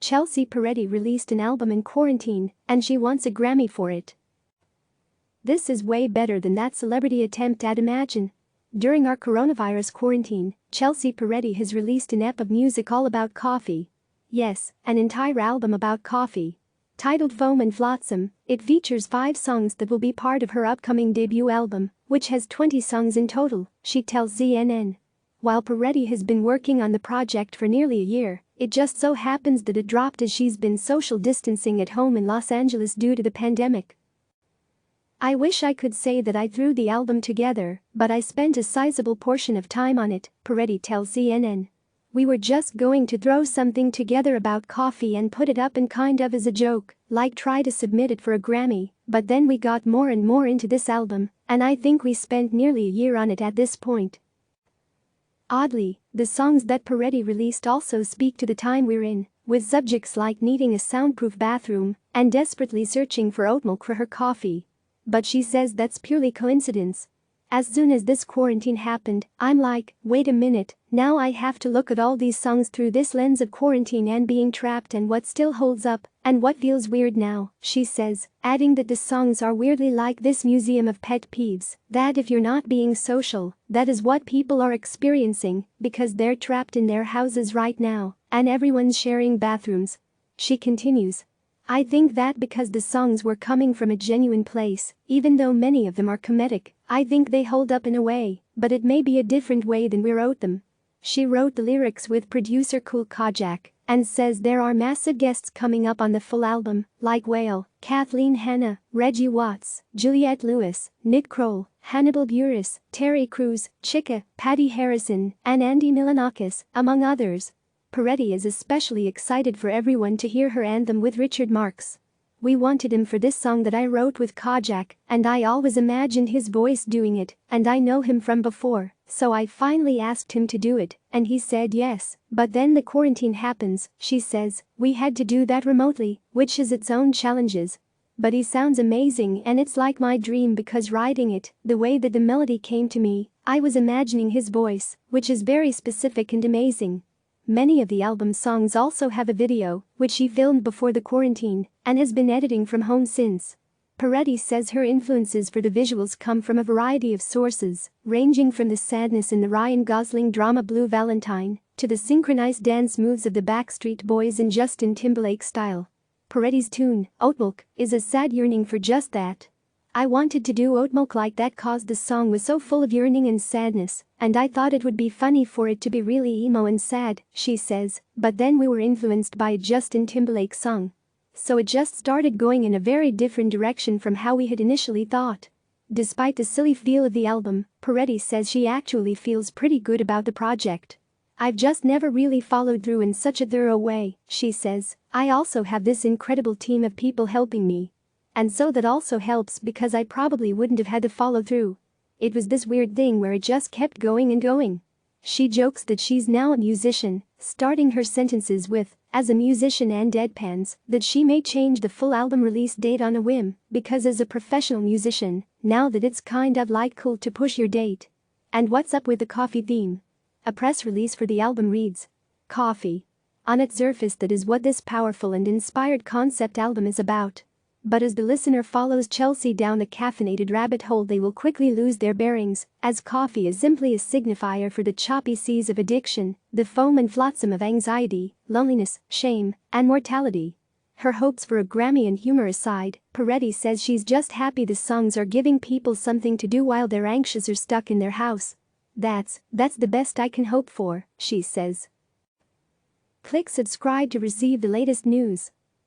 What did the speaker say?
Chelsea Peretti released an album in quarantine, and she wants a Grammy for it. This is way better than that celebrity attempt at Imagine. During our coronavirus quarantine, Chelsea Peretti has released an EP of music all about coffee. Yes, an entire album about coffee. Titled Foam and Flotsam, it features 5 songs that will be part of her upcoming debut album, which has 20 songs in total, she tells CNN. While Peretti has been working on the project for nearly a year, it just so happens that it dropped as she's been social distancing at home in Los Angeles due to the pandemic. I wish I could say that I threw the album together, but I spent a sizable portion of time on it, Peretti tells CNN. We were just going to throw something together about coffee and put it up and kind of as a joke, like try to submit it for a Grammy, but then we got more and more into this album, and I think we spent nearly a year on it at this point. Oddly, the songs that Peretti released also speak to the time we're in, with subjects like needing a soundproof bathroom and desperately searching for oat milk for her coffee. But she says that's purely coincidence. As soon as this quarantine happened, I'm like, wait a minute, now I have to look at all these songs through this lens of quarantine and being trapped and what still holds up and what feels weird now, she says, adding that the songs are weirdly like this museum of pet peeves, that if you're not being social, that is what people are experiencing because they're trapped in their houses right now and everyone's sharing bathrooms. She continues. I think that because the songs were coming from a genuine place, even though many of them are comedic, I think they hold up in a way, but it may be a different way than we wrote them. She wrote the lyrics with producer Kool Kojak and says there are massive guests coming up on the full album, like Whale, Kathleen Hanna, Reggie Watts, Juliette Lewis, Nick Kroll, Hannibal Buress, Terry Crews, Chika, Patty Harrison, and Andy Milonakis, among others. Peretti is especially excited for everyone to hear her anthem with Richard Marx. We wanted him for this song that I wrote with Kojak, and I always imagined his voice doing it, and I know him from before, so I finally asked him to do it, and he said yes, but then the quarantine happens, she says, we had to do that remotely, which has its own challenges. But he sounds amazing and it's like my dream because writing it, the way that the melody came to me, I was imagining his voice, which is very specific and amazing. Many of the album's songs also have a video, which she filmed before the quarantine and has been editing from home since. Peretti says her influences for the visuals come from a variety of sources, ranging from the sadness in the Ryan Gosling drama Blue Valentine to the synchronized dance moves of the Backstreet Boys in Justin Timberlake style. Peretti's tune, Oat Milk, is a sad yearning for just that. I wanted to do oat milk like that cause the song was so full of yearning and sadness, and I thought it would be funny for it to be really emo and sad, she says, but then we were influenced by a Justin Timberlake song. So it just started going in a very different direction from how we had initially thought. Despite the silly feel of the album, Peretti says she actually feels pretty good about the project. I've just never really followed through in such a thorough way, she says. I also have this incredible team of people helping me. And so that also helps because I probably wouldn't have had to follow through. It was this weird thing where it just kept going and going. She jokes that she's now a musician, starting her sentences with, as a musician and deadpans, that she may change the full album release date on a whim, because as a professional musician, now that it's kind of like cool to push your date. And what's up with the coffee theme? A press release for the album reads, Coffee. On its surface that is what this powerful and inspired concept album is about. But as the listener follows Chelsea down the caffeinated rabbit hole they will quickly lose their bearings, as coffee is simply a signifier for the choppy seas of addiction, the foam and flotsam of anxiety, loneliness, shame, and mortality. Her hopes for a Grammy and humor aside, Peretti says she's just happy the songs are giving people something to do while they're anxious or stuck in their house. That's the best I can hope for, she says. Click subscribe to receive the latest news.